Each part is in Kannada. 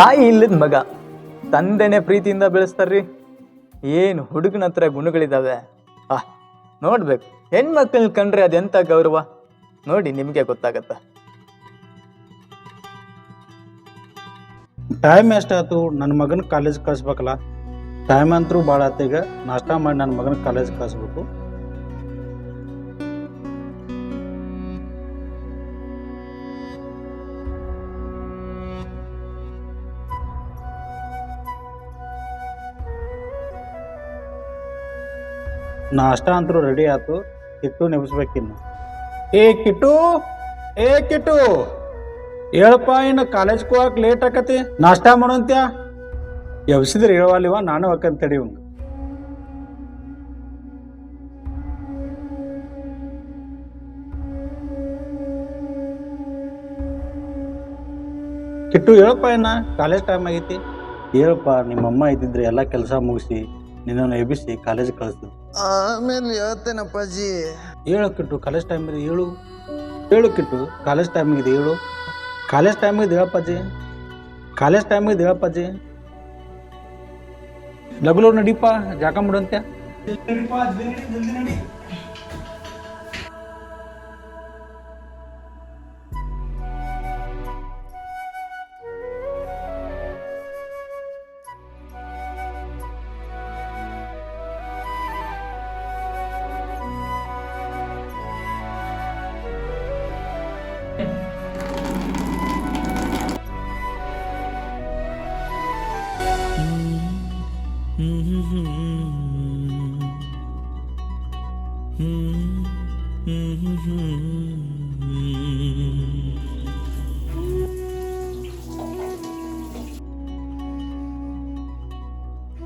ತಾಯಿ ಇಲ್ಲದ ಮಗ ತಂದೆನೆ ಪ್ರೀತಿಯಿಂದ ಬೆಳೆಸ್ತಾರ್ರಿ. ಏನು ಹುಡುಗನ ಹತ್ರ ಗುಣಗಳಿದಾವೆ. ನೋಡ್ಬೇಕು, ಹೆಣ್ಮಕ್ಳನ್ನ ಕಂಡ್ರೆ ಅದೆಂತ ಗೌರವ ನೋಡಿ, ನಿಮ್ಗೆ ಗೊತ್ತಾಗತ್ತ. ಟೈಮ್ ಎಷ್ಟಾಯ್ತು? ನನ್ನ ಮಗನ ಕಾಲೇಜ್ ಕಳಿಸ್ಬೇಕಲ್ಲ. ಟೈಮ್ ಅಂತೂ ಭಾಳ ಆತ. ಈಗ ನಾಷ್ಟ ಮಾಡಿ ನನ್ನ ಮಗನ ಕಾಲೇಜ್ ಕಳಿಸ್ಬೇಕು. ನಾಷ್ಟ ಅಂತೂ ರೆಡಿ ಆಯ್ತು. ಕಿಟ್ಟು ನೆನೆಸ್ಬೇಕಿನ್ನು. ಏ ಕಿಟ್ಟು ಹೇಳಪ್ಪ, ಇನ್ನು ಕಾಲೇಜ್ಗೆ ಹೋಗಕ್ಕೆ ಲೇಟ್ ಆಕತಿ. ನಾಷ್ಟ ಮಾಡೋಂತ್ಯ ಎಬ್ಸಿದ್ರೆ ಹೇಳವಲ್ಲಿವ, ನಾನು ಹಾಕಂತೇಳಿ ಇವಂಗ. ಕಿಟ್ಟು ಹೇಳಪ್ಪ, ಇನ್ನ ಕಾಲೇಜ್ ಟೈಮ್ ಆಗೈತಿ. ಹೇಳಪ್ಪ, ನಿಮ್ಮಮ್ಮ ಇದ್ದಿದ್ರೆ ಎಲ್ಲ ಕೆಲಸ ಮುಗಿಸಿ ನಿನ್ನನ್ನು ಎಬ್ಬಿಸಿ ಕಾಲೇಜ್ ಕಳಿಸ್ತಿದ್ರು. ಆಮೇಲೆ ಹೇಳ್ತೇನಪ್ಪಾಜಿ. ಹೇಳು ಕಿಟ್ಟು, ಕಾಲೇಜ್ ಟೈಮ್ ಇದೆ. ಹೇಳು ಕಿಟ್ಟು, ಕಾಲೇಜ್ ಟೈಮ್ ಇದೆ. ಕಾಲೇಜ್ ಟೈಮ್ ಇದೆ ಹೇಳಪ್ಪಾಜಿ. ಕಾಲೇಜ್ ಟೈಮ್ ಇದೆ ಹೇಳಪ್ಪಾಜಿ. ಲಗ್ಲು ನಡೀಪ, ಜಾಕ ಮುಡಂತೆ.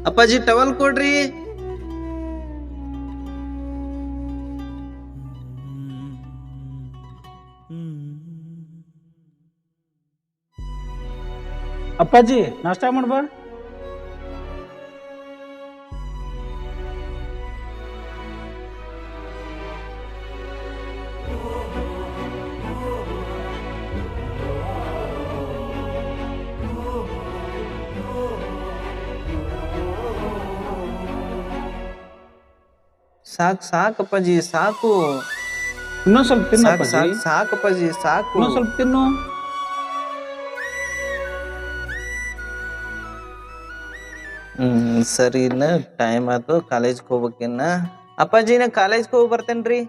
ಅಪ್ಪಾಜಿ ಟವಲ್ ಕೊಡ್ರಿ. ಅಪ್ಪಾಜಿ ನಾಷ್ಟ ಮಾಡ್ಬಾ. ಸಾಕಪ್ಪಾಜಿ, ಸಾಕು. ಇನ್ನೊಂದ್ ಸ್ವಲ್ಪ ತಿನ್ನು ಸಾಕು ಅಪ್ಪಾಜಿ. ಸಾಕಪ್ಪಾಜಿ, ಸಾಕು. ಇನ್ನೊಂದ್ ಸ್ವಲ್ಪ ತಿನ್ನು. ಸರಿ, ಇನ್ನ ಟೈಮ್ ಆಯ್ತು, ಕಾಲೇಜ್ಗೆ ಹೋಗ್ಬೇಕಿನ್ನ. ಅಪ್ಪಾಜಿ, ನಾ ಕಾಲೇಜ್ಗೆ ಹೋಗಿ ಬರ್ತೇನ್ರಿ.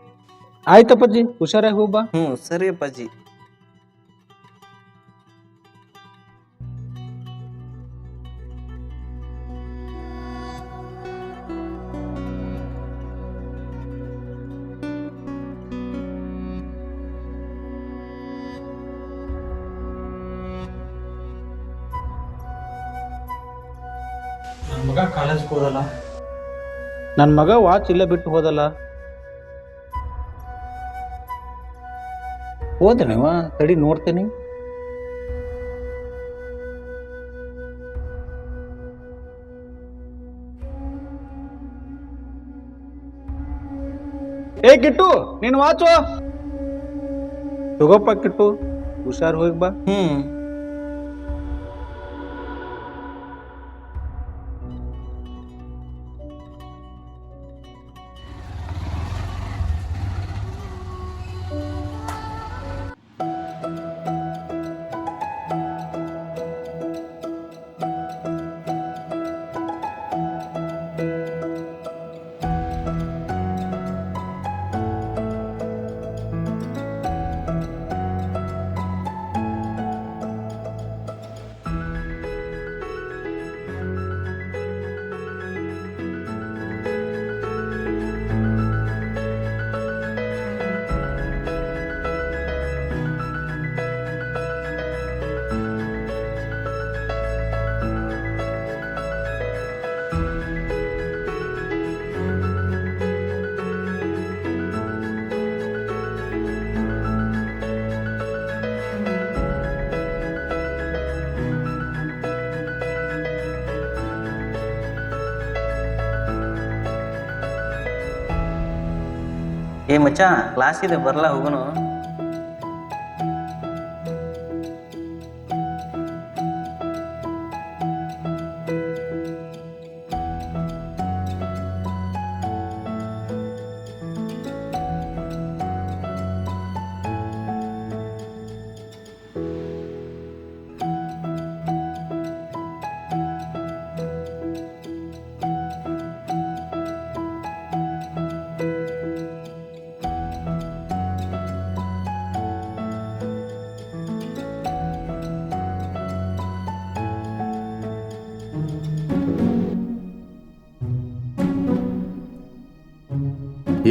ಆಯ್ತಪ್ಪಾಜಿ, ಹುಷಾರಾಗಿ ಹೋಗ್ಬಾ. ಸರಿ ಅಪ್ಪಾಜಿ. ನನ್ನ ಮಗ ಕಾಲೇಜ್ಗೆ ಹೋದಲ್ಲ. ನನ್ನ ಮಗ ವಾಚ್ ಇಲ್ಲೇ ಬಿಟ್ಟು ಹೋದಲ್ಲ. ಹೋದನೇವ, ತಡಿ ನೋಡ್ತೇನೆ. ಏ ಕಿಟ್ಟು, ನೀನ್ ವಾಚು ತಗೋಪ್ಪ. ಕಿಟ್ಟು, ಹುಷಾರ್ ಹೋಗಿ ಬಾ. ಏ ಮಚ್ಚ, ಕ್ಲಾಸ್ ಇದೆ, ಬರ್ಲಾ ಹೋಗೋಣ?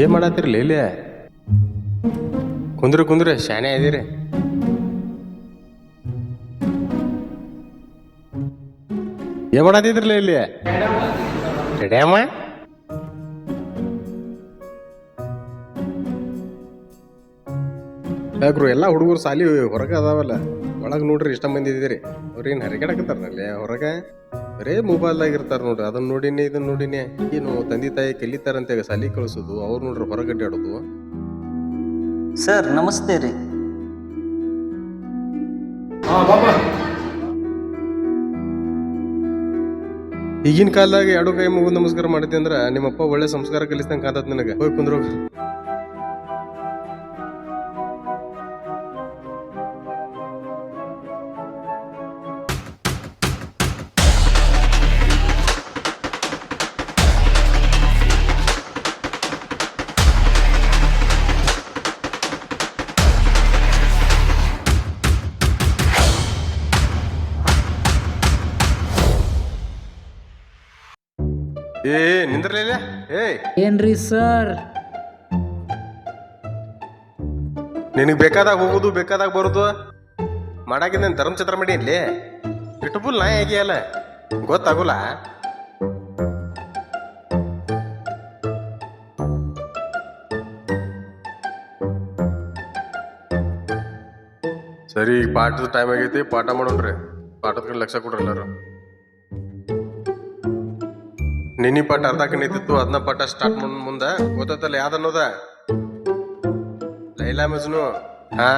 ಏನ್ ಮಾಡತ್ತಿರ್ಲಿ ಇಲ್ಲಿ ಕುಂದ್ರಿ ಶಾನೆ ಇದೀರಿ. ಏನ್ ಮಾಡತ್ತಿದ್ರಲ್ಲ ಇಲ್ಲಿ ರೆಡಿಯಮ್ಮ? ಯಾಕ್ರು ಎಲ್ಲ ಹುಡುಗರು ಸಾಲಿ ಹೊರಗೆ ಅದಾವಲ್ಲ, ಒಳಗೆ ನೋಡ್ರಿ ಇಷ್ಟ ಮಂದಿ ಇದ್ದೀರಿ. ಅವ್ರೇನು ಹರಿಗಡಕತ್ತಾರಲ್ಲೇ ಹೊರಗೆ, ಬರೇ ಮೊಬೈಲ್ದಾಗ ಇರ್ತಾರ ನೋಡ್ರಿ. ಅದನ್ನ ನೋಡಿನಿ ಇದನ್ನ ನೋಡಿನಿ. ಏನು ತಂದೆ ತಾಯಿ ಕಲಿತಾರಂತೆ ಸಾಲಿ ಕಳಿಸೋದು, ಅವ್ರು ನೋಡ್ರಿ ಹೊರಗೆ ಅಡ್ಡಾಡೋದು. ಸರ್ ನಮಸ್ತೆ ರೀ. ಈಗಿನ ಕಾಲದಾಗ ಎರಡು ಕೈ ಮುಗಿದು ನಮಸ್ಕಾರ ಮಾಡಿದ್ದೆ ಅಂದ್ರ ನಿಮ್ಮಪ್ಪ ಒಳ್ಳೆ ಸಂಸ್ಕಾರ ಕಲಿಸ್ದಂಗ ಕಾಂತತ್ ನಿನಗೆ. ಹೋಗಿ ಕುಂದ್ರು. ಏ ನಿಂದ್ರಲಿಲ್ಲ. ಏನ್ರಿ ಸರ್? ನಿನಗ್ ಬೇಕಾದಾಗ ಹೋಗುದು ಬೇಕಾದಾಗ ಬರುದು ಮಾಡಾಕಿದ್ದ ಧರ್ಮಛತ್ರ ಮಾಡಿ ಇಲ್ಲಿ ಇಟ್ಟುಬುಲ್ ನಾಯಿ ಆಗಿಯಲ್ಲ, ಗೊತ್ತಾಗೋಲ್ಲ. ಸರಿ, ಈಗ ಪಾಠದ ಟೈಮ್ ಆಗೈತಿ, ಪಾಠ ಮಾಡೋಣ್ರಿ. ಪಾಠದ ಕಡೆ ಲಕ್ಷ ಕೊಡ್ರಿ ಎಲ್ಲಾರು. ನಿನ್ನಿ ಪಾಠ ಅರ್ಧಕ್ಕೆ ನಿಂತಿತ್ತು, ಅದನ್ನ ಪಾಠ ಸ್ಟಾರ್ಟ್ ಮಾಡ ಮುಂದ ಗೊತ್ತಲ್ಲ ಯಾವ್ದನ್ನೋದ? ಲೈಲಾ ಮಜ್ನು. ಹಾ,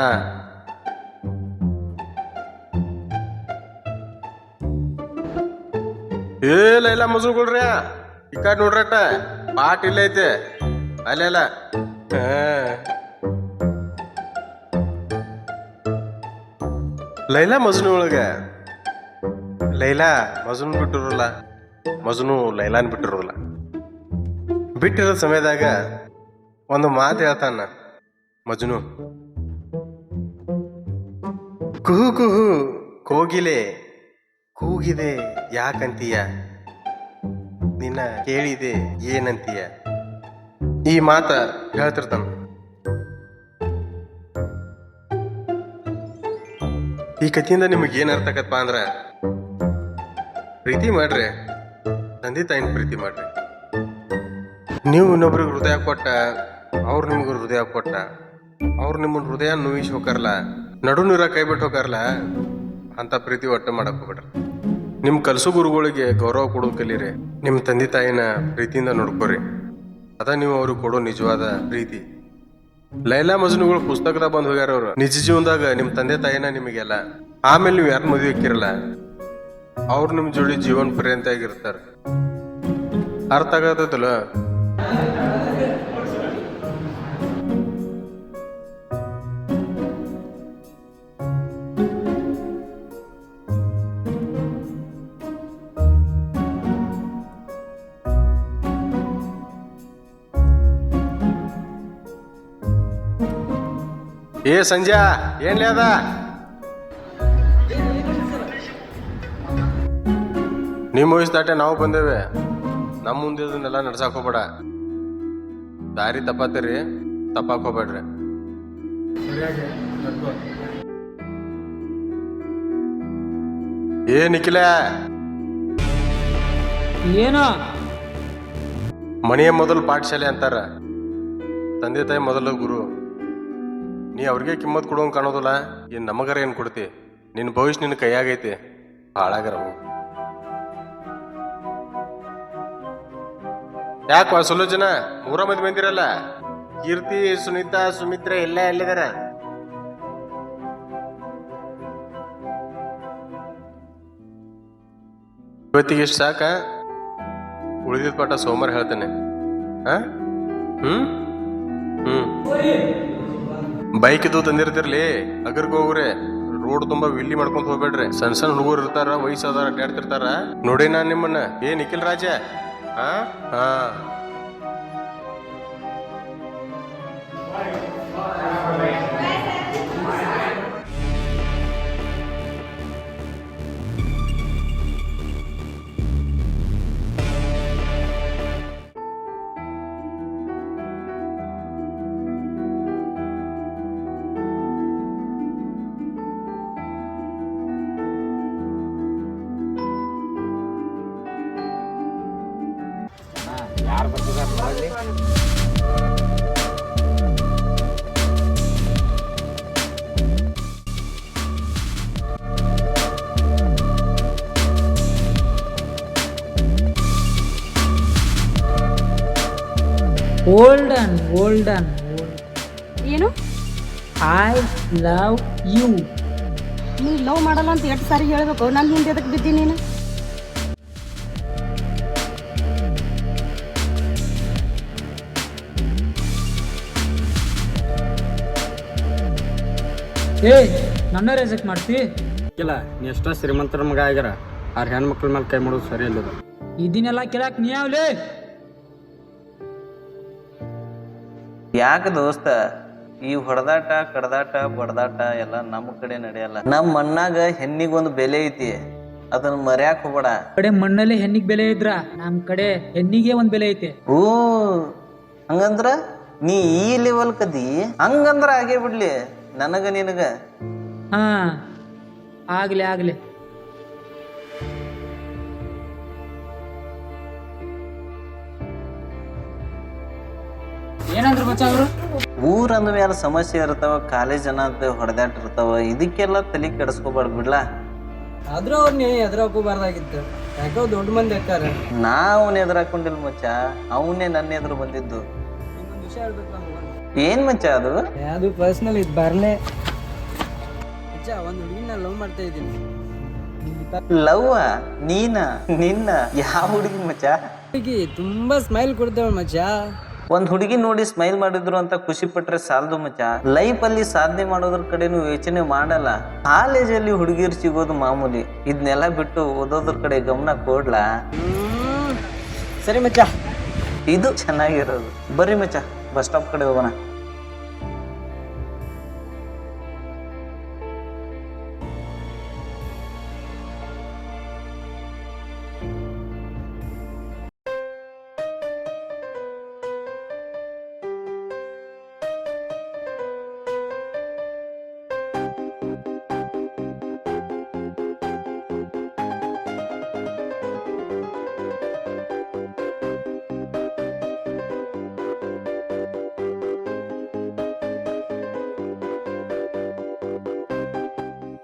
ಏ ಲೈಲಾ ಮಜ್ನುಗಳ್ರಿ ಈ ಕಡೆ ನೋಡ್ರಟ, ಪಾಠ ಇಲ್ಲ ಐತೆ ಅಲ್ಲೆಲ್ಲ. ಲೈಲಾ ಮಜ್ನು ಒಳಗ ಲೈಲಾ ಮಜ್ನು ಬಿಟ್ಟಿರಲ್ಲ, ಮಜ್ನು ಲೈಲಾನ್ ಬಿಟ್ಟಿರೋಲ್ಲ. ಬಿಟ್ಟಿರೋ ಸಮಯದಾಗ ಒಂದು ಮಾತು ಹೇಳ್ತಾನ ಮಜ್ನು. ಕುಹು ಕುಹು ಕೋಗಿಲೆ ಕೂಗಿದೆ ಯಾಕಂತೀಯ, ನಿನ್ನ ಕೇಳಿದೆ ಏನಂತೀಯ. ಈ ಮಾತ ಹೇಳ್ತಿರ್ತಾನ. ಈ ಕಥೆಯಿಂದ ನಿಮಗೆ ಏನ್ ಅರ್ಥ ಆಗತ್ತಪ್ಪ ಅಂದ್ರ, ಪ್ರೀತಿ ಮಾಡ್ರಿ, ತಂದೆ ತಾಯಿನ ಪ್ರೀತಿ ಮಾಡ್ರಿ. ನೀವು ಇನ್ನೊಬ್ರಿಗೆ ಹೃದಯ ಕೊಟ್ಟ, ಅವ್ರು ನಿಮ್ಗೆ ಹೃದಯ ಕೊಟ್ಟ, ಅವ್ರು ನಿಮ್ಮನ್ನ ಹೃದಯ ನೋಯಿಸಿ ಹೋಗಾರಲ್ಲ, ನಡು ನೀರ ಕೈ ಬಿಟ್ಟು ಹೋಗಾರಲ್ಲ, ಅಂತ ಪ್ರೀತಿ ಒಟ್ಟು ಮಾಡಕ್ ಹೋಗ್ಬಿಡ್ರಿ. ನಿಮ್ ಕಲ್ಸು ಗುರುಗಳಿಗೆ ಗೌರವ ಕೊಡೋದು ಕಲೀರಿ. ನಿಮ್ ತಂದೆ ತಾಯಿನ ಪ್ರೀತಿಯಿಂದ ನೋಡ್ಕೋರಿ. ಅದ ನೀವು ಅವ್ರಿಗೆ ಕೊಡೋ ನಿಜವಾದ ಪ್ರೀತಿ. ಲೈಲಾ ಮಜ್ನುಗಳು ಪುಸ್ತಕದಾಗ ಬಂದ್ ಹೋಗ್ಯಾರ. ಅವ್ರು ನಿಜ ಜೀವನದಾಗ ನಿಮ್ ತಂದೆ ತಾಯಿನ ನಿಮಗೆಲ್ಲ. ಆಮೇಲೆ ನೀವು ಯಾರು ಮದುವೆ ಹಾಕಿರಲ್ಲ, ಅವ್ರು ನಿಮ್ ಜೋಡಿ ಜೀವನ ಪರ್ಯಂತ ಆಗಿರ್ತಾರ. ಅರ್ಥ ಆಗತ್ತಲ್ಲ? ಏ ಸಂಜಾ, ಏನ್ಲೇ ಅದ? ನಿಮ್ಮ ವಯಸ್ಸು ದಾಟೆ ನಾವು ಬಂದೇವೆ. ನಮ್ಮ ಮುಂದೆ ಇದನ್ನೆಲ್ಲ ನಡ್ಸಾಕ್ ಹೋಗ್ಬೇಡ. ದಾರಿ ತಪ್ಪಾತೀರಿ, ತಪ್ಪಾಕ್ ಹೋಗ್ಬೇಡ್ರಿ. ಏ ನಿಖಿಲ, ಏನೋ ಮನೆಯ ಮೊದಲು ಪಾಠಶಾಲೆ ಅಂತಾರ, ತಂದೆ ತಾಯಿ ಮೊದಲ ಗುರು. ನೀ ಅವ್ರಿಗೆ ಕಿಮ್ಮತ್ ಕೊಡೋಂಗ್ ಕಾಣೋದಿಲ್ಲ, ಏನ್ ನಮಗಾರ ಏನ್ ಕೊಡ್ತಿ? ನಿನ್ನ ಭವಿಷ್ಯ ನಿನ್ನ ಕೈಯಾಗೈತಿ, ಹಾಳಾಗರ. ಯಾಕ ಸುಲೋಚನ, 3 ಮಂದಿ ಬಂದಿರಲ್ಲ? ಕೀರ್ತಿ, ಸುನೀತಾ, ಸುಮಿತ್ರ ಎಲ್ಲ ಎಲ್ಲಿದಾರ? ಇವತ್ತಿಗೆ ಎಷ್ಟು ಸಾಕ? ಉಳಿದಿದ ಪಾಠ ಸೋಮವಾರ ಹೇಳ್ತೇನೆ. ಬೈಕ್ ಇದು ತಂದಿರ್ತಿರ್ಲಿ, ಅಗರ್ಗ ಹೋಗ್ರಿ. ರೋಡ್ ತುಂಬಾ ವಿಲ್ಲಿ ಮಾಡ್ಕೊಂತ ಹೋಗ್ಬೇಡ್ರಿ. ಸಣ್ಣ ಸಣ್ಣ ಹುಡುಗರು ಇರ್ತಾರ, ವಯಸ್ಸಾದವ್ರ ಅಡ್ಡಾಡ್ತಿರ್ತಾರ. ನೋಡಿ ನಾನ್ ನಿಮ್ಮನ್ನ. ಏ ನಿಖಿಲ್ ರಾಜ, ಹಾ ಹಾ, ಓಲ್ಡನ್ ಓಲ್ಡನ್ ಏನು ಐ ಲವ್ ಯು. ನೀ ಲವ್ ಮಾಡಲ್ಲ ಅಂತ ಎಷ್ಟು ಸಾರಿ ಹೇಳ್ಬೇಕು, ನನ್ನ ಹಿಂದೆ ಎದಕ್ಕೆ ಬಿದ್ದಿ ನೀನು? ಏ ನನ್ನ ರೆಜೆಕ್ಟ್ ಮಾಡ್ತಿ? ಇಲ್ಲ ನೀ ಎಷ್ಟೋ ಶ್ರೀಮಂತರ ಮಗ ಆಗ್ಯಾರ ಅವ್ರ ಹೆಣ್ಮಕ್ಳ ಮೇಲೆ ಕೈ ಮಾಡೋದು ಸರಿ ಇಲ್ಲ. ಇದನ್ನೆಲ್ಲ ಕೇಳಕ್ ನೀ ಯಾವ್ಲೇ? ಯಾಕೆ ದೋಸ್ತ ಈ ಹೊಡೆದಾಟ ಕಡದಾಟ ಬಡದಾಟ ಎಲ್ಲ ನಮ್ಮ ಕಡೆ ನಡೆಯಲ್ಲ. ನಮ್ಮ ಮಣ್ಣಾಗ ಹೆಣ್ಣಿಗೊಂದು ಬೆಲೆ ಐತಿ, ಅದನ್ನ ಮರ್ಯಾಕ್ ಹೋಗ್ಬೇಡ. ಕಡೆ ಮಣ್ಣಲ್ಲಿ ಹೆಣ್ಣಿಗೆ ಬೆಲೆ ಇದ್ರ ನಮ್ ಕಡೆ ಹೆಣ್ಣಿಗೆ ಒಂದ್ ಬೆಲೆ ಐತೆ. ಓ ಹಂಗಂದ್ರ ನೀ ಈ ಲೆವೆಲ್ ಕದಿ? ಹಂಗಂದ್ರ ಆಗೇ ಬಿಡ್ಲಿ ನನಗ ನಿನಗ. ಹಾ ಆಗ್ಲಿ ಆಗ್ಲಿ. ಏನಂದ್ರು ಮಚ್ಚ ಅವರು? ಊರ್ ಅಂದ ಮೇಲೆ ಸಮಸ್ಯೆ ಇರ್ತಾವ, ಕಾಲೇಜ್ ಅನ್ನೋದು ಹೊಡೆದಾಟ ಇರ್ತಾವ, ಇದಕ್ಕೆಲ್ಲ ತಲೆ ಕೆಡಿಸ್ಕೋಬಾರ್ದು ಬಿಡ್ಲಾ. ಆದ್ರೂ ಅವ್ರ ನೀ ಎದುರಾಕೋಬಾರ್ದಾಗಿತ್ತು, ಯಾಕೋ ದೊಡ್ಡ ಮಂದಿ ಅಕ್ಕಾರ. ನಾ ಅವನ್ ಎದುರಾಕೊಂಡಿಲ್ಲ ಮಚ್ಚ, ಅವನೇ ನನ್ನ ಎದುರು ಬಂದಿದ್ದು. ಇನ್ನೊಂದು ವಿಷಯ ಹೇಳ್ಬೇಕು ಏನ್ ಮಚ್ಚ ಅದು? ಅದು ಪರ್ಸನಲ್ ಇದು ಬರ್ಲೆ ಮಚ್ಚ. ಒಂದು ಹುಡುಗಿನ ಲವ್ ಮಾಡ್ತಾ ಇದ್ದೀನಿ. ಲವ್ವ? ನೀನ? ನಿನ್ನ? ಯಾವ ಹುಡುಗಿ ಮಚ್ಚ? ಹುಡುಗಿ ತುಂಬಾ ಸ್ಮೈಲ್ ಕೊಡ್ತಾವ ಮಚ್ಚ. ಒಂದ್ ಹುಡುಗಿ ನೋಡಿ ಸ್ಮೈಲ್ ಮಾಡಿದ್ರು ಅಂತ ಖುಷಿ ಪಟ್ರೆ ಸಾಲದು ಮಚ್ಚ. ಲೈಫ್ ಅಲ್ಲಿ ಸಾಧನೆ ಮಾಡೋದ್ರ ಕಡೆನೂ ಯೋಚನೆ ಮಾಡಲ್ಲ. ಕಾಲೇಜಲ್ಲಿ ಹುಡುಗಿರ್ ಸಿಗೋದು ಮಾಮೂಲಿ, ಇದನ್ನೆಲ್ಲ ಬಿಟ್ಟು ಓದೋದ್ರ ಕಡೆ ಗಮನ ಕೊಡ್ಲಾ? ಸರಿ ಮಚ್ಚ. ಇದು ಚೆನ್ನಾಗಿರೋದು. ಬರ್ರಿ ಮಚ್ಚ, ಬಸ್ ಸ್ಟಾಪ್ ಕಡೆ ಹೋಗೋಣ.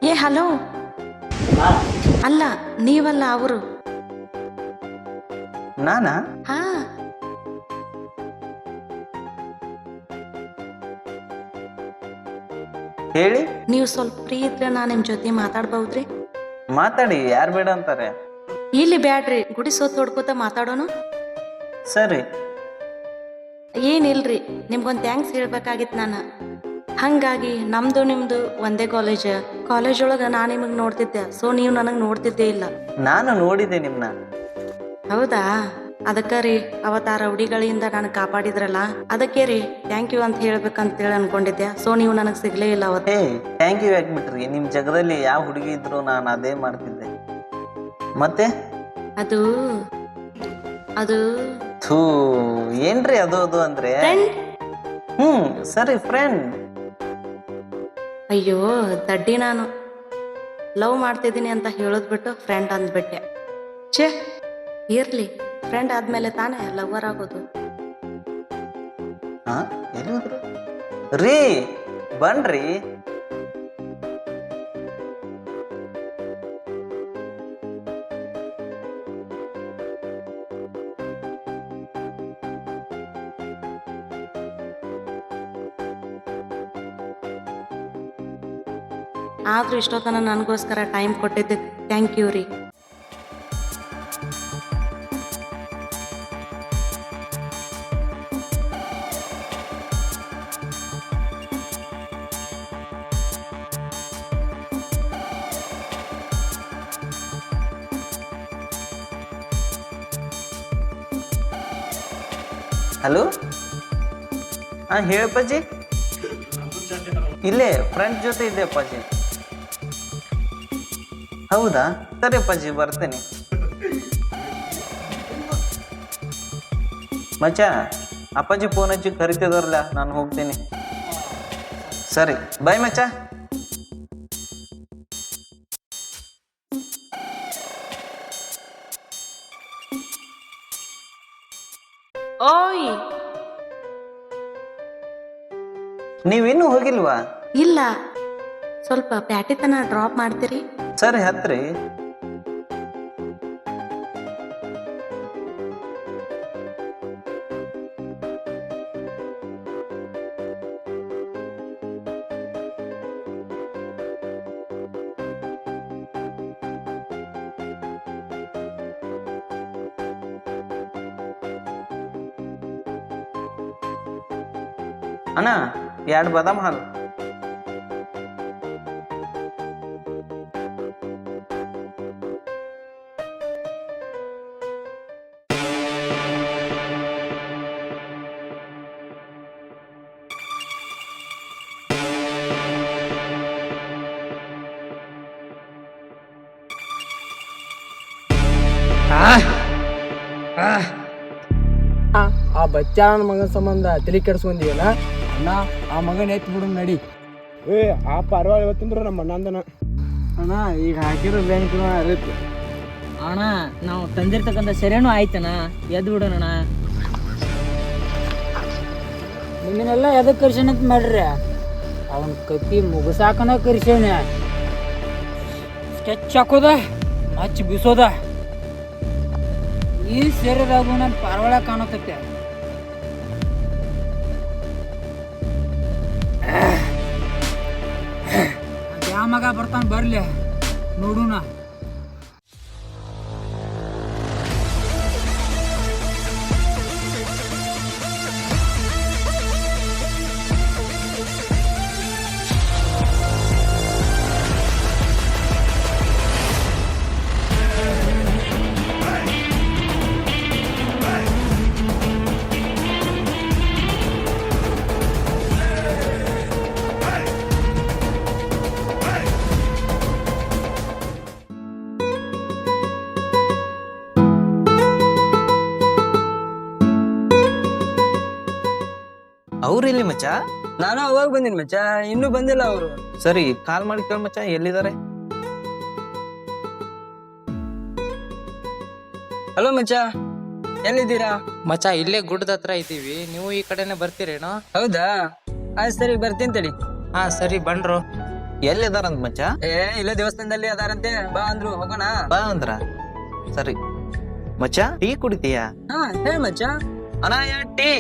ಏ ಹಲೋ, ಅಲ್ಲ ನೀವಲ್ಲ ಅವರು. ನಾನಾ? ಹಾ ಹೇಳಿ. ನೀವು ಸ್ವಲ್ಪ ಫ್ರೀ ಇದ್ರೆ ನಾ ನಿಮ್ ಜೊತೆ ಮಾತಾಡ್ಬಹುದ್ರಿ? ಮಾತಾಡಿ, ಯಾರು ಬೇಡ ಅಂತಾರೆ. ಇಲ್ಲಿ ಬ್ಯಾಡ್ರಿ, ಗುಡಿ ಸೋತ್ ಹೊಡ್ಕೋತ ಮಾತಾಡೋಣ. ಸರಿ. ಏನಿಲ್ರಿ, ನಿಮ್ಗೊಂದು ಥ್ಯಾಂಕ್ಸ್ ಹೇಳ್ಬೇಕಾಗಿತ್ತು ನಾನು. ಹಾಗಾಗಿ ನಮ್ದು ನಿಮ್ದು ಒಂದೇ ಕಾಲೇಜ್ ಒಳಗೆ ನಾನು ನಿಮಗೆ ನೋಡ್ತಿದ್ದೆ, ಸೊ ನೀವು ನನಗೆ ನೋಡ್ತಿದ್ದೇ ಇಲ್ಲ. ನಾನು ನೋಡಿದೆ ನಿಮ್ನ. ಹೌದಾ? ಅದಕ್ಕೆ ರೀ ಅವತ್ತಾರ ರೌಡಿಗಳಿಂದ ನನಗೆ ಕಾಪಾಡಿದ್ರಲ್ಲ, ಅದಕ್ಕೆ ರೀ ಥ್ಯಾಂಕ್ ಯು ಅಂತ ಹೇಳ್ಬೇಕಂತೇಳಿ ಅನ್ಕೊಂಡಿದ್ದೆ. ಸೊ ನೀವು ನನಗೆ ಸಿಗ್ಲೇ ಇಲ್ಲ ಅವತ್ತೇ. ಥ್ಯಾಂಕ್ ಯು ಯಾಕ್ಬಿಟ್ರಿ? ನಿಮ್ ಜಗದಲ್ಲಿ ಯಾವ ಹುಡುಗಿ ಇದ್ರು ನಾನು ಅದೇ ಮಾಡ್ತಿದ್ದೆ. ಮತ್ತೆ ಅದು ಅದು ಥೂ, ಏನ್ರಿ ಅದು ಅದು ಅಂದ್ರೆ? ಸರಿ, ಫ್ರೆಂಡ್. ಅಯ್ಯೋ ದಡ್ಡಿ, ನಾನು ಲವ್ ಮಾಡ್ತಿದ್ದೀನಿ ಅಂತ ಹೇಳೋದ್ ಬಿಟ್ಟು ಫ್ರೆಂಡ್ ಅಂದ್ಬಿಟ್ಟೆ. ಛೇ, ಇರ್ಲಿ, ಫ್ರೆಂಡ್ ಆದ್ಮೇಲೆ ತಾನೇ ಲವರ್ ಆಗೋದು. ಎಲ್ಲಿ ರೀ? ಬನ್ರಿ. ಆದ್ರೂ ಇಷ್ಟೊತ್ತನ ನನಗೋಸ್ಕರ ಟೈಮ್ ಕೊಟ್ಟಿದ್ದೆ ಥ್ಯಾಂಕ್ ಯು ರೀ. ಹಲೋ, ಹೇಳಪ್ಪಾಜಿ. ಇಲ್ಲೇ ಫ್ರೆಂಡ್ ಜೊತೆ ಇದ್ದೆ ಅಪ್ಪಾಜಿ. ಹೌದಾ? ಸರಿ ಅಪ್ಪಾಜಿ, ಬರ್ತೇನೆ. ಮಚ್ಚ, ಅಪ್ಪಾಜಿ ಫೋನ್ ಹಚ್ಚಿ ಕರಿತಿದಾರಲ್ಲ, ನಾನು ಹೋಗ್ತೀನಿ. ಸರಿ, ಬಾಯ್ ಮಚ್ಚ. ಓಯ್ ನೀವಿನ್ನೂ ಹೋಗಿಲ್ವಾ? ಇಲ್ಲ, ಸ್ವಲ್ಪ ಪ್ಯಾಟಿ ತನ ಡ್ರಾಪ್ ಮಾಡ್ತೀರಿ? ಸರಿ ಹತ್ರಿ. ಅಣ್ಣ 2 ಬಾದಾಮ್ ಹಾಲು. ಆ ಬಚ್ಚ ನನ್ನ ಮಗನ ಸಂಬಂಧ ತಲೆ ಕೆಡ್ಸ್ಕೊಂದಿಯಲ್ಲ ಅಣ್ಣ, ಆ ಮಗನ ಎತ್ತಿ ಬಿಡು ನಡಿ. ಆ ಪರವಾಗಿಲ್ಲ, ಇವತ್ತಿಂದ್ರ ನಮ್ಮ ಅಣ್ಣಂದನ. ಅಣ್ಣ ಈಗ ಹಾಕಿರೋ ಬ್ಯಾಂಕ್ ಇರುತ್ತೆ ಅಣ್ಣ. ನಾವು ತಂದಿರ್ತಕ್ಕಂಥ ಸೆರೆನೂ ಆಯ್ತಣ್ಣ, ಎದ್ದು ಬಿಡೋಣ. ನಿಮ್ಮನ್ನೆಲ್ಲ ಎದಕ್ಕೆ ಕರ್ಸೋಣಂತ ಮಾಡ್ರಿ? ಅವನ ಕತ್ತಿ ಮುಗಿಸಾಕನ ಕರ್ಸೋಣ. ಸ್ಕೆಚ್ ಹಾಕೋದ, ಮಚ್ಚ ಬೀಸೋದ. ಈ ಸೇರಿದಾಗೂ ನನ್ನ ಪಾರವಾಳ ಕಾಣತೈತೆ. ಯಾವ ಮಗ ಬರ್ತಾನೆ ಬರ್ಲಿ ನೋಡುಣ. ಅವ್ರಿಲ್ಲಿ ಮಚ್ಚ? ನಾನು ಅವಾಗ ಬಂದಿನಿ ಮಚ್ಚ, ಇನ್ನೂ ಬಂದಿಲ್ಲ ಅವರು. ಸರಿ, ಕಾಲ್ ಮಾಡಿ ಕೇಳ ಮಚ್ಚ, ಎಲ್ಲಿದ್ದಾರೆ? ಹಲೋ ಮಚ್ಚ, ಎಲ್ಲಿದ್ದೀರಾ? ಮಚ್ಚ ಇಲ್ಲೇ ಗುಡ್ಡದ ಹತ್ರ ಇದ್ದೀವಿ, ನೀವು ಈ ಕಡೆನೆ ಬರ್ತೀರೇನೋ? ಹೌದಾ, ಆಯ್ತು ಸರಿ ಬರ್ತೀನಿ ತಡಿ. ಹಾ ಸರಿ ಬನ್ರೋ. ಎಲ್ಲಿದಾರಂತ ಮಚ್ಚ? ಇಲ್ಲೇ ದೇವಸ್ಥಾನದಲ್ಲಿ ಅದಾರಂತೆ, ಬಾ ಅಂದ್ರು, ಹೋಗೋಣ. ಬಾ ಅಂದ್ರ ಸರಿ. ಮಚ್ಚ ಟೀ ಕುಡಿತೀಯಾ? ಹಾ ಹೇಳಿ ಮಚ್ಚ. ಅನಾಯ ಟೀ.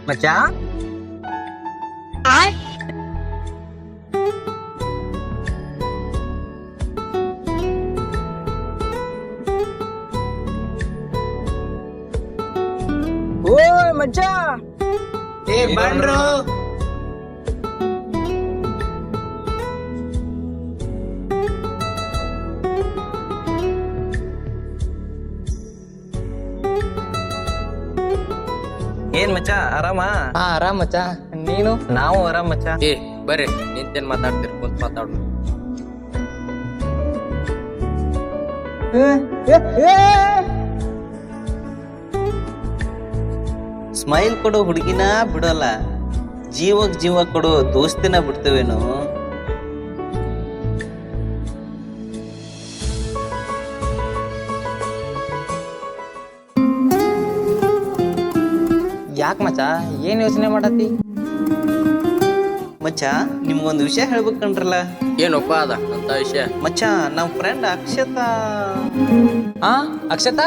ಮಚ್ಚ ಓ ಮಚ್ಚ, ಬನ್ರೋ. ಏನ್ ಮಚ್ಚ ಆರಾಮ? ಹಾ ಆರಾಮ್ ಮಚ್ಚ, ನೀನು? ನಾವು ಆರಾಮ್ ಮಚ್ಚ. ಏ ಬರ್ರಿ, ನಿಂತೇನ್ ಮಾತಾಡ್ತೀರಿ, ಕುಂತ್ ಮಾತಾಡೋಣ. ಸ್ಮೈಲ್ ಕೊಡೋ ಹುಡುಗಿನ ಬಿಡೋಲ್ಲ, ಜೀವಕ್ ಜೀವ ಕೊಡೋ ದೋಸ್ತಿನ ಬಿಡ್ತೇವೇನು? ಯಾಕ ಮಚ್ಚ, ಏನ್ ಯೋಚನೆ ಮಾಡತ್ತಿ? ಮಚ್ಚ ನಿಮ್ಗೊಂದು ವಿಷಯ ಹೇಳ್ಬೇಕಂಡ್ರಲ್ಲ. ಏನಪ್ಪ ಅದ ಅಂತ ವಿಷಯ? ಮಚ್ಚ ನಮ್ ಫ್ರೆಂಡ್ ಅಕ್ಷತಾ ಹಾ ಅಕ್ಷತಾ?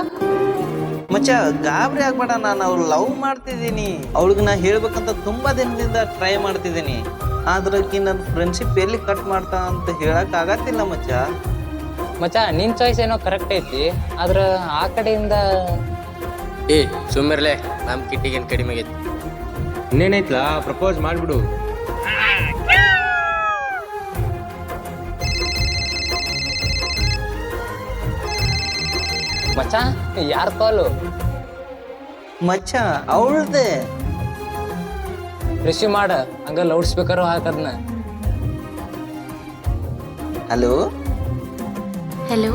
ಮಚ್ಚ ಗಾಬರಿ ಆಗ್ಬೇಡ, ನಾನು ಅವ್ರು ಲವ್ ಮಾಡ್ತಿದ್ದೀನಿ. ಅವಳಿಗೆ ನಾ ಹೇಳ್ಬೇಕಂತ ತುಂಬಾ ದಿನದಿಂದ ಟ್ರೈ ಮಾಡ್ತಿದ್ದೀನಿ. ಆದ್ರೆ ಆಕಿ ನನ್ನ ಫ್ರೆಂಡ್ಶಿಪ್ ಎಲ್ಲಿ ಕಟ್ ಮಾಡ್ತಾ ಅಂತ ಹೇಳಕ್ ಆಗತ್ತಿಲ್ಲ ಮಚ್ಚ. ಮಚ್ಚ ನಿನ್ ಚಾಯ್ಸ್ ಏನೋ ಕರೆಕ್ಟ್ ಐತಿ, ಆದ್ರ ಆ ಕಡೆಯಿಂದ ಏ ಸುಮ್ಮಿರ್ಲೆ, ನಮ್ ಕಿಟ್ಟಿಗೇನ್ ಕಡಿಮೆ ಆಗೈತಿ. ಇನ್ನೇನೈತ್ಲಾ, ಪ್ರಪೋಸ್ ಮಾಡ್ಬಿಡು. ಮಚ್ಚ ಯಾರ್ ಕಾಲು? ಮಚ್ಚ ಅವಳ್ದೆ. ರಿಸೀವ್ ಮಾಡ, ಹಂಗ ಲೌಡ್ ಸ್ಪೀಕರ್ ಹಾಕದ್ನ. ಹಲೋ ಹೆಲೋ,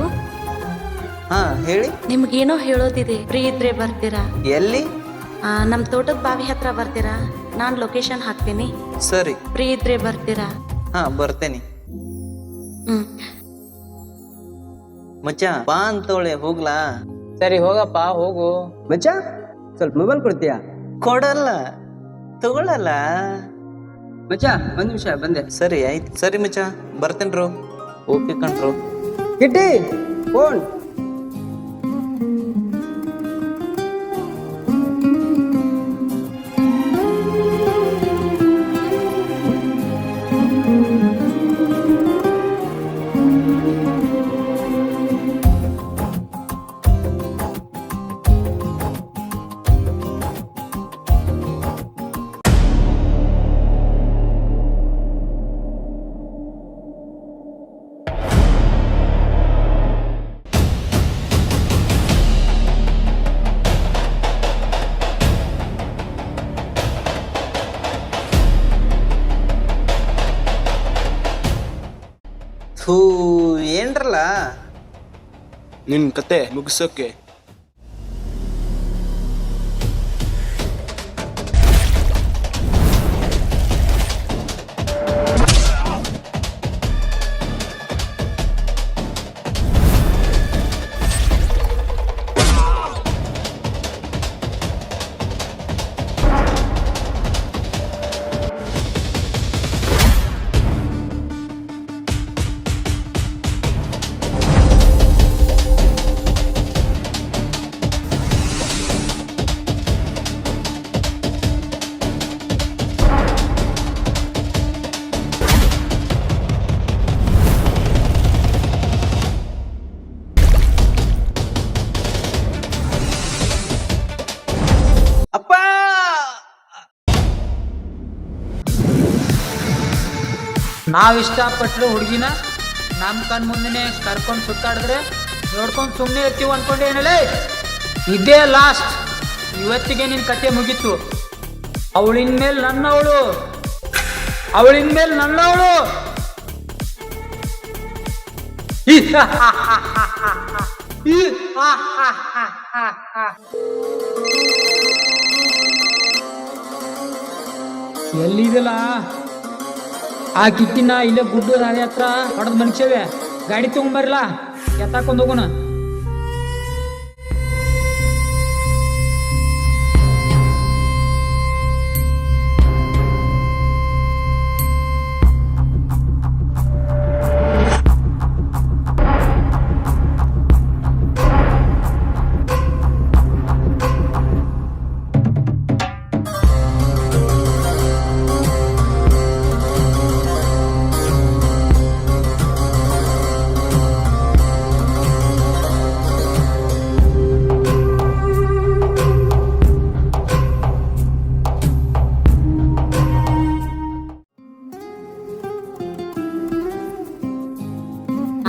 ಹಾ ಹೇಳಿ. ನಿಮ್ಗೇನೋ ಹೇಳೋದಿದೆ, ಫ್ರೀ ಇದ್ರೆ ಬರ್ತೀರಾ? ಎಲ್ಲಿ? ನಮ್ಮ ತೋಟದ ಬಾವಿ ಹತ್ರ ಬರ್ತೀರಾ? ನಾನು ಲೊಕೇಶನ್ ಹಾಕ್ತೀನಿ, ಸರಿ. ಫ್ರೀ ಇದ್ರೆ ಬರ್ತೀರಾ? ಹಾ ಬರ್ತೇನೆ. ಹ್ಮ್. ಮಚ್ಚ ಬಾ ಅಂತವಳೆ, ಹೋಗ್ಲಾ? ಸರಿ ಹೋಗಪ್ಪ, ಹೋಗು. ಮಚ್ಚ ಸ್ವಲ್ಪ ಮೊಬೈಲ್ ಕೊಡ್ತೀಯಾ? ಕೊಡಲ್ಲ, ತಗೊಳಲ್ಲ. ಮಚ್ಚ ಒಂದ್ ನಿಮಿಷ ಬಂದೆ. ಸರಿ ಆಯ್ತು. ಸರಿ ಮಚ್ಚ, ಬರ್ತೇನ್ರು. ಓಕೆ ಕಣ್ರು. ಕಿಟ್ಟಿ ಫೋನ್. ಥೂ, ಏನ್ರಲ್ಲ ನಿನ್ ಕತೆ ಮುಗಿಸೋಕೆ ಅಪ್ಪ. ನಾವ್ ಇಷ್ಟಪಟ್ಟರು ಹುಡುಗಿನ ನಮ್ ಕಣ್ ಮುಂದೆನೆ ಕರ್ಕೊಂಡು ಸುತ್ತಾಡಿದ್ರೆ ನೋಡ್ಕೊಂಡು ಸುಮ್ಮನೆ ಇರ್ತೀವಿ ಅನ್ಕೊಂಡೆ ಏನಲ್ಲೇ. ಇದೇ ಲಾಸ್ಟ್, ಇವತ್ತಿಗೆ ನಿನ್ ಕತೆ ಮುಗೀತು. ಅವಳಿನ ಮೇಲೆ ನನ್ನವಳು, ಅವಳಿನ ಮೇಲೆ ನನ್ನವಳು. ಎಲ್ಲಿದಲ್ಲ ಆ ಕಿಕ್ಕಿನ ಇಲ್ಲೇ ಗುಡ್ಡು ದಾರಿ ಹತ್ರ ಹೊಡೆದ್ ಮನುಷ್ಯವೆ. ಗಾಡಿ ತಗೊಂಬರ್ಲ, ಎತ್ತಾಕೊಂಡ್ ಹೋಗೋಣ.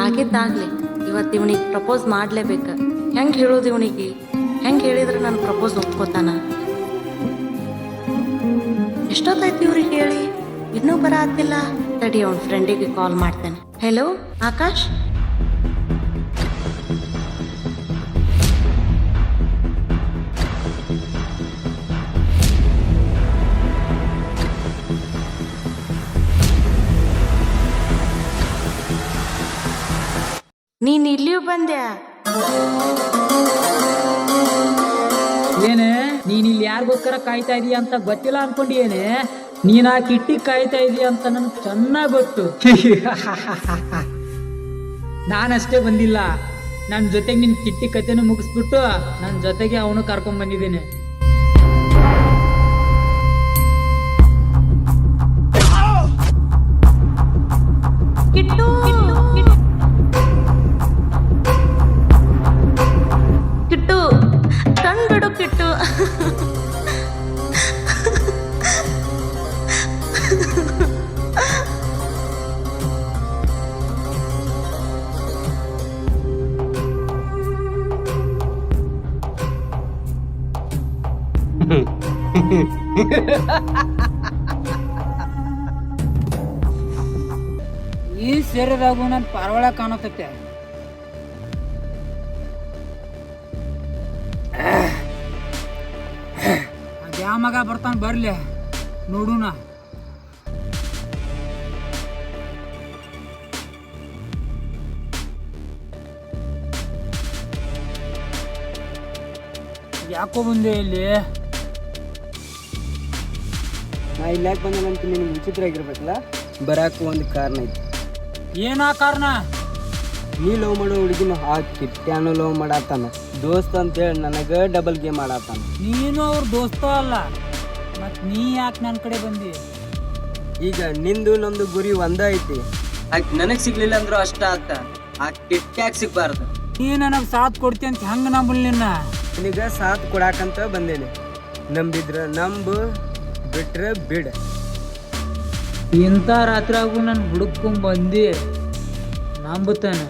ಆಗಿದ್ದಾಗ್ಲಿ ಇವತ್ತು ಇವನಿಗೆ ಪ್ರಪೋಸ್ ಮಾಡ್ಲೇಬೇಕು. ಹೆಂಗೆ ಹೇಳೋದು ಇವನಿಗೆ? ಹೆಂಗೆ ಹೇಳಿದ್ರೆ ನಾನು ಪ್ರಪೋಸ್ ಒಪ್ಕೋತಾನ? ಎಷ್ಟೊತ್ತಾಯ್ತು ಇವ್ರಿಗೆ ಹೇಳಿ, ಇನ್ನೂ ಬರತ್ತಿಲ್ಲ. ತಡಿ, ಅವನ ಫ್ರೆಂಡಿಗೆ ಕಾಲ್ ಮಾಡ್ತೇನೆ. ಹೆಲೋ ಆಕಾಶ್, ನೀನ್ ಇಲ್ಲಿಯೂ ಬಂದ್ಯಾ? ಏನೇ ನೀನ್ ಇಲ್ಲಿ ಯಾರಿಗೋಸ್ಕರ ಕಾಯ್ತಾ ಇದೀಯ ಅಂತ ಗೊತ್ತಿಲ್ಲ ಅನ್ಕೊಂಡಿ ಏನೇ? ನೀನ್ ಆ ಕಿಟ್ಟಿ ಕಾಯ್ತಾ ಇದೀಯ ಅಂತ ನನ್ಗೆ ಚೆನ್ನಾಗ್ ಗೊತ್ತು. ನಾನಷ್ಟೇ ಬಂದಿಲ್ಲ, ನನ್ನ ಜೊತೆಗೆ ನಿನ್ ಕಿಟ್ಟಿ ಕತೆನೂ ಮುಗಿಸ್ಬಿಟ್ಟು ನನ್ನ ಜೊತೆಗೆ ಅವನು ಕರ್ಕೊಂಡ್ ಬಂದಿದ್ದೀನಿ. ಕಿಟ್ಟು ಕಿಟ್ಟು ಕಂಡುಬಿಡು ಕಿಟ್ಟು. ಈ ಸೇರಿದಾಗೂ ನನ್ನ ಪಾರವಾಳ ಕಾಣತೈತೆ. ಅದ್ಯಾ ಮಗ ಬರ್ತಾನ ಬರ್ಲಿ ನೋಡುನ. ಯಾಕೋ ಬಂದೆ ಇಲ್ಲಿ? ನಾ ಇಲ್ಲಿ ಯಾಕೆ ಬಂದೇನಂತ ನಿನಗೆ ವಿಚಿತ್ರ ಆಗಿರ್ಬೇಕಲ್ಲ. ಬರಾಕ ಒಂದು ಕಾರಣ ಐತಿ. ಏನಾ ಕಾರಣ? ನೀ ಲವ್ ಮಾಡೋ ಹುಡುಗಿನ ಆ ಕಿಟ್ಟ್ಯಾನು ಲವ್ ಮಾಡತ್ತಾನ. ದೋಸ್ತ್ ಅಂತೇಳಿ ನನಗೆ ಡಬಲ್ ಗೇಮ್ ಆಡತ್ತಾನ. ನೀನು ಅವ್ರ ದೋಸ್ತ ಅಲ್ಲ, ಮತ್ ನೀ ಯಾಕೆ ನನ್ನ ಕಡೆ ಬಂದಿ? ಈಗ ನಿಂದು ನಮ್ದು ಗುರಿ ಒಂದ ಐತಿ. ಆಕೆ ನನಗೆ ಸಿಗ್ಲಿಲ್ಲ ಅಂದ್ರೂ ಅಷ್ಟ ಆತ, ಆ ಕಿಟ್ಟ್ಯಾಗ ಸಿಗ್ಬಾರ್ದು. ನೀ ನನಗೆ ಸಾಥ್ ಕೊಡ್ತಿ ಅಂತ ಹೆಂಗ ನಂಬಲ್ ನಿನ್ನ? ನಿನಗ ಸಾಥ್ ಕೊಡಾಕಂತ ಬಂದೇನೆ. ನಂಬಿದ್ರ ನಂಬು, ಬಿಟ್ರೆ ಬಿಡ. ಇಂಥ ರಾತ್ರಿಯಾಗೂ ನಾನು ಹುಡುಕೊಂಡ್ ಬಂದು ನಂಬುತ್ತಾನೆ.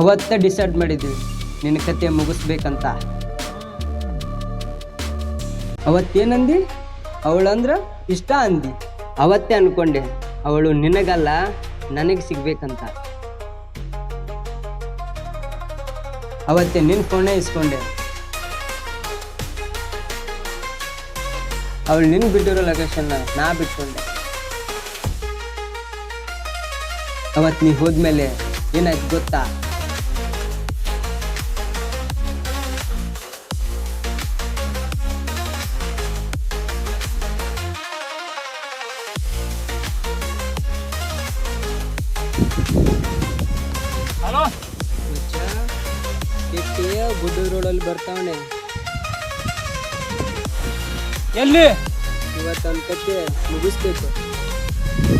ಅವತ್ತ ಡಿಸೈಡ್ ಮಾಡಿದ್ವಿ ನಿನ್ನ ಕತೆ ಮುಗಿಸ್ಬೇಕಂತ. ಅವತ್ತೇನಂದಿ? ಅವಳಂದ್ರ ಇಷ್ಟ ಅಂದಿ. ಅವತ್ತೇ ಅನ್ಕೊಂಡೆ ಅವಳು ನಿನಗಲ್ಲ ನನಗೆ ಸಿಗ್ಬೇಕಂತ. ಅವತ್ತೇ ನಿನ್ನ ಫೋನೇ ಇಸ್ಕೊಂಡೆ. ಅವಳು ನಿನ್ ಬಿಟ್ಟಿರೋ ಲೊಕೇಶನ್ನ ನಾ ಬಿಟ್ಕೊಂಡೆ. ಅವತ್ತು ನೀ ಹೋದ್ಮೇಲೆ ಏನಾಯ್ತು ಗೊತ್ತಾ? ಹಲೋ, ಗುಡ್ಡು ರೋಡಲ್ಲಿ ಬರ್ತಾವನೆ. ಎಲ್ಲಿ? ಇವತ್ತು ಅವನ ಕತೆ ಮುಗಿಸ್ಬೇಕು.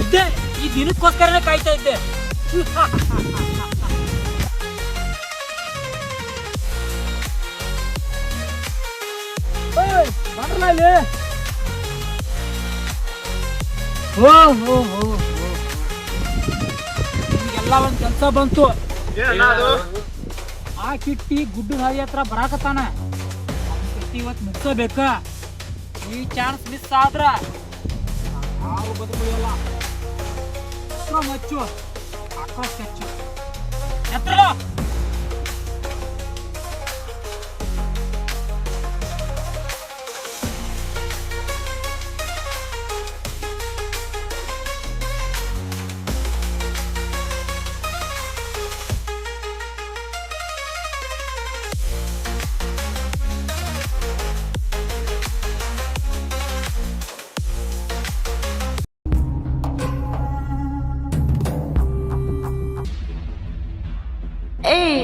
ಇದ್ದೆ, ಈ ದಿನಕ್ಕೋಸ್ಕರನೇ ಕಾಯ್ತಾ ಇದ್ದೆ. ಬಂದ್ರಲ್ಲ ಇಲ್ಲಿ? ನಿಮ್ಗೆಲ್ಲ ಒಂದ್ ಕೆಲ್ಸ ಬಂತು. ಆ ಕಿಟ್ಟಿ ಗುಡ್ಡ ಹಾದಿ ಹತ್ರ ಬರಾಕತ್ತಾನ. ಕಿಟ್ಟಿ ಇವತ್ತು ಮುಗಿಸಬೇಕ. ಈ ಚಾನ್ಸ್ ಮಿಸ್ ಆದ್ರ ಯಾರು ಬದುಕುಳಿಯಲ್ಲ. ಮಚ್ಚು ಆಕಾಶ ಹೆಚ್ಚು ಎತ್ತರ.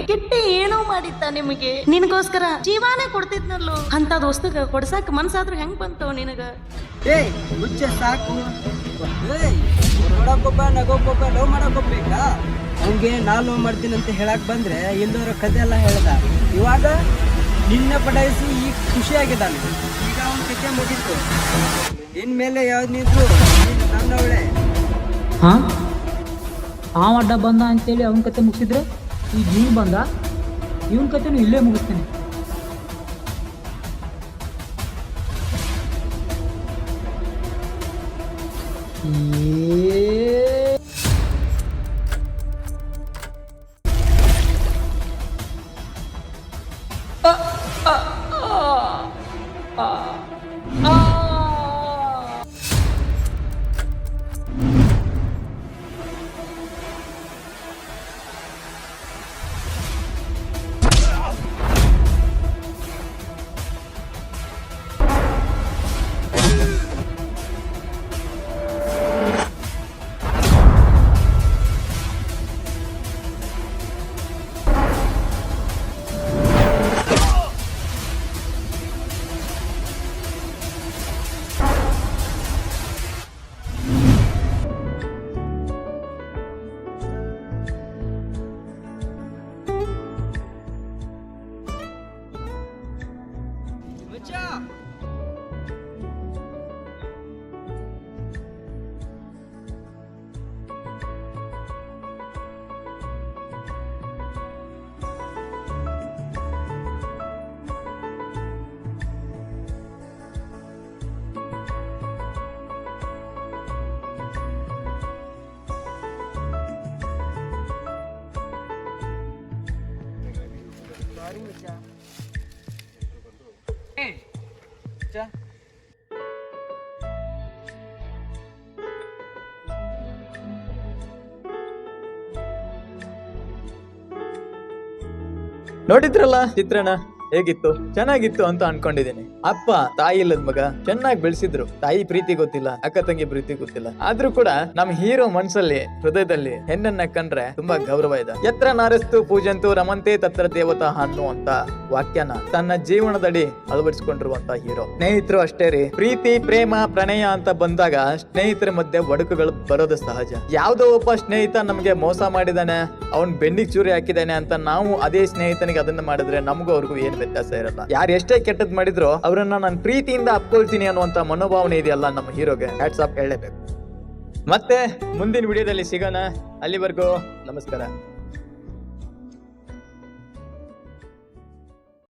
ಕಿಟ್ಟಿ ಏನೋ ಮಾಡಿತ್ತ ನಿಮಗೆ? ನಿನಗೋಸ್ಕರ ಜೀವಾನೇ ಕೊಡ್ತಿದ್ನಲ್ಲೋ. ಅಂತ ದೋಸ್ತಗ ಕೊಡ್ಸಾಕ ಮನ್ಸಾದ್ರೂ ಹೆಂಗ್ ಬಂತು ನಿನಗ? ಮುಚ್ಚ ಸಾಕು. ನೋಡಕ್ಕೊಬ್ಬ ನಗೋಕ್ಕೊಬ್ಬ ಲವ್ ಮಾಡಕ್ಕೋಗ್ಬೇಕಾ? ಅವ್ಗೆ ನಾ ಲವ್ ಮಾಡ್ತೀನಿ ಅಂತ ಹೇಳಕ್ ಬಂದ್ರೆ ಎಲ್ಲರ ಕತೆ ಎಲ್ಲ ಹೇಳ್ದ. ಇವಾಗ ನಿನ್ನ ಪಟಾಯಿಸಿ ಈಗ ಖುಷಿಯಾಗಿದ್ದಾನೆ. ಈಗ ಅವನ ಕತೆ ಮುಗಿತು. ಇನ್ಮೇಲೆ ಯಾವ್ದಿದ್ರು ನನ್ನವಳೆ. ಹಾ, ಆ ಅಡ್ಡ ಬಂದ ಅಂತೇಳಿ ಅವನ ಕತೆ ಮುಗಿಸಿದ್ರೆ ಈಗ ಇವ್ನು ಬಂದ, ಇವನ್ ಕತೆನೂ ಇಲ್ಲೇ ಮುಗಿಸ್ತೀನಿ. ಮಚ್ಚ. ನೋಡಿದ್ರಲ್ಲ ಚಿತ್ರಣ ಹೇಗಿತ್ತು? ಚೆನ್ನಾಗಿತ್ತು ಅಂತ ಅನ್ಕೊಂಡಿದ್ದೀನಿ. ಅಪ್ಪ ತಾಯಿ ಇಲ್ಲದ ಮಗ ಚೆನ್ನಾಗಿ ಬೆಳೆಸಿದ್ರು. ತಾಯಿ ಪ್ರೀತಿ ಗೊತ್ತಿಲ್ಲ, ಅಕ್ಕ ತಂಗಿ ಪ್ರೀತಿ ಗೊತ್ತಿಲ್ಲ. ಆದ್ರೂ ಕೂಡ ನಮ್ ಹೀರೋ ಮನ್ಸಲ್ಲಿ, ಹೃದಯದಲ್ಲಿ ಹೆಣ್ಣನ್ನ ಕಂಡ್ರೆ ತುಂಬಾ ಗೌರವ ಇದೆ. ಯತ್ರ ನಾರಸ್ತು ಪೂಜಂತು ರಮಂತೆ ತತ್ರ ದೇವತಾ ಅನ್ನುವಂತ ವಾಕ್ಯನ ತನ್ನ ಜೀವನದಡಿ ಅಳವಡಿಸಿಕೊಂಡಿರುವಂತ ಹೀರೋ. ಸ್ನೇಹಿತರು ಅಷ್ಟೇ ರೀ. ಪ್ರೀತಿ, ಪ್ರೇಮ, ಪ್ರಣಯ ಅಂತ ಬಂದಾಗ ಸ್ನೇಹಿತರ ಮಧ್ಯೆ ಒಡಕುಗಳು ಬರೋದು ಸಹಜ. ಯಾವ್ದೋ ಒಬ್ಬ ಸ್ನೇಹಿತ ನಮ್ಗೆ ಮೋಸ ಮಾಡಿದಾನೆ, ಅವನ್ ಬೆನ್ನಿಗೆ ಚೂರಿ ಹಾಕಿದಾನೆ ಅಂತ ನಾವು ಅದೇ ಸ್ನೇಹಿತನಿಗೆ ಅದನ್ನ ಮಾಡಿದ್ರೆ ನಮಗೂ ಅವ್ರಿಗೂ ಏನು ವ್ಯತ್ಯಾಸ ಇರಲ್ಲ. ಯಾರು ಎಷ್ಟೇ ಕೆಟ್ಟದ್ ಮಾಡಿದ್ರು ಅವರನ್ನ ನಾನು ಪ್ರೀತಿಯಿಂದ ಅಪ್ಕೊಳ್ತೀನಿ ಅನ್ನುವಂತ ಮನೋಭಾವನೆ ಇದೆಯಲ್ಲ ನಮ್ಮ ಹೀರೋಗೆ, ಹ್ಯಾಟ್ಸ್ ಆಫ್ ಹೇಳಲೇಬೇಕು. ಮತ್ತೆ ಮುಂದಿನ ವಿಡಿಯೋದಲ್ಲಿ ಸಿಗೋಣ. ಅಲ್ಲಿವರೆಗೂ ನಮಸ್ಕಾರ.